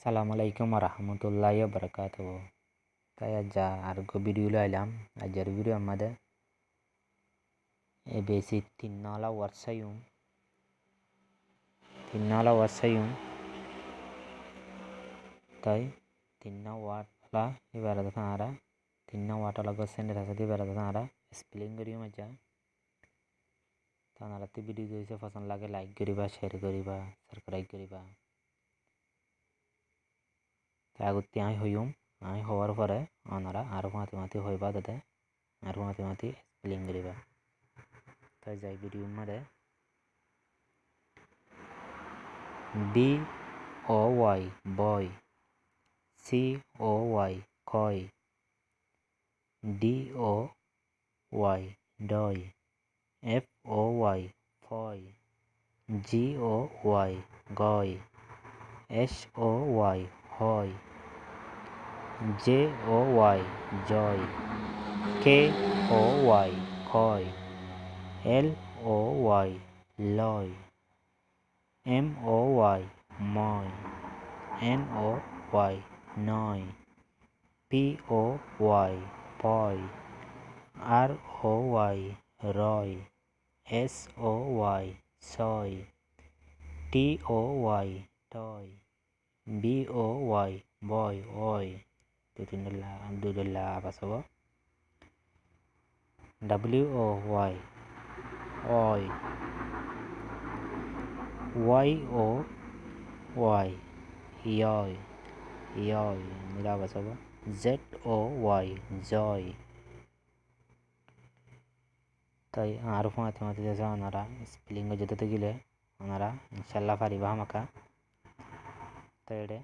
Assalamualaikum warahmatullahi wabarakatuh. Saya argo video ilam ajar video amade e besi tinnala warsayum tai tinna watla ibarada tanara tinna watala gosen rasati ibarada tanara spelling koriyo maja tanara ti video joise পছন্দ লাগে like করিবা share করিবা subscribe করিবা আগতে আই হওয়ার পরে ওনারা আরো মাতি হইবা তাতে আরো মাতি স্পেলিং করিবা তাই যাই ভিডিও মধ্যে BOY boy COY কয় DOY দয় FOY ফয় GOY গয় SOY হয় JOY জয় KOY কয় LOY লয় MOY ময় NOY নয় POY পয় ROY রয় SOY ছয় TOY টয় BOY বয় ওই দুদুল্লা আবাস হব WOY ওই YOY ইয়য় নীলা আবাস হব ZOY জয় তাই আর মাতি যাচ্ছে ওনারা স্পেলিং যেতে গেলে ওনারা ইনশাল্লাহ পারিবা আমাকা তাই এডে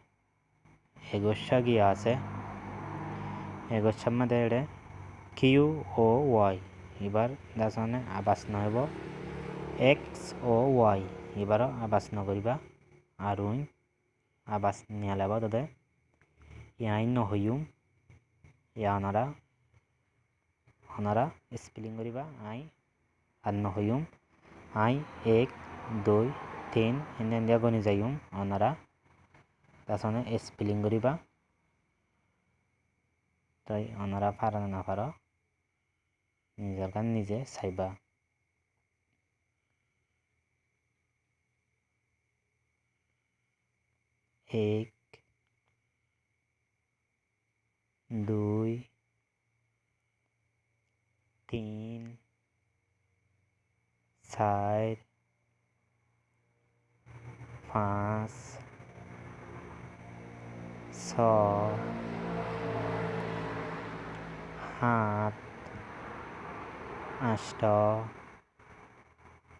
এগোসা গিয়া আছে এগোসার মধ্যে এডে QOY এবার দাসনে আবাস নহব XOY এবারও আবাস নকরিবা আর আবাস নিয়া লাবা তাতে ইয়াই নহইম ইয়া ওনারা স্পেলিং করিবা আই আর নহইম আই 1 2 3 এনে দিয়া গনি যাইম ওনারা তাছনে স্পেলিং করিবা তাই ওনারা পারা না পারা নিজের কান নিজে চাইবা 1 2 3 4 5 6 7 8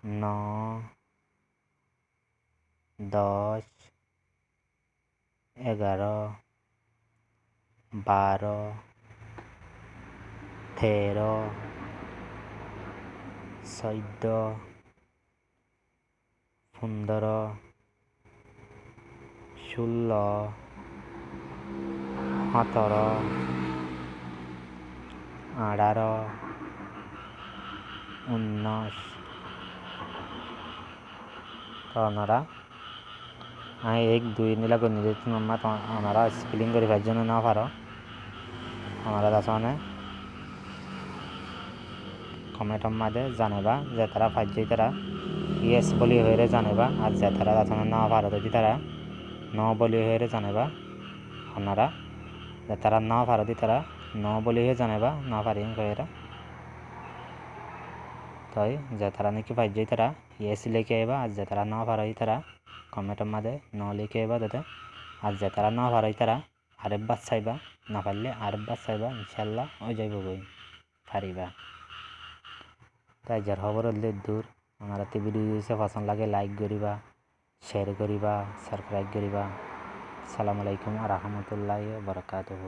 9 10 11 12 13 14 15 16 17 18 19 তো ওনারা আই 1 2 নীলা করে নিজে ওনারা স্পেলিং করে জন্য না পারো ওনারা তাছনে কমেন্টের মধ্যে জানাবা যে তারা ফাইজই তারা ইয়েস বলি হয়ে জানাবা আর যে তারা তাছনে না পারো যদি তারা ন বলি হয়ে জানাবা ওনারা যে তারা না পারো দি তারা ন বলি হয়ে জানাবা না পারি হয়ে তাই যে তারা নাকি ফাইজই তারা ইয়েস লিখে আইবা আর যে তারা না পারো তারা কমেন্টের মধ্যে ন লিখে আইবা তাতে আর যে তারা না পারো তারা আরেকবার চাইবা না পারলে আরেকবার চাইবা ইনশাল্লাহ হয়ে যাইব বই পারিবা তাই যার খবর হলে দূর আমার ভিডিও পছন্দ লাগে লাইক করিবা শেয়ার করিবা সাবস্ক্রাইব করিবা আসসালামু আলাইকুম ওয়া রাহমাতুল্লাহি ওয়া বারাকাতুহু।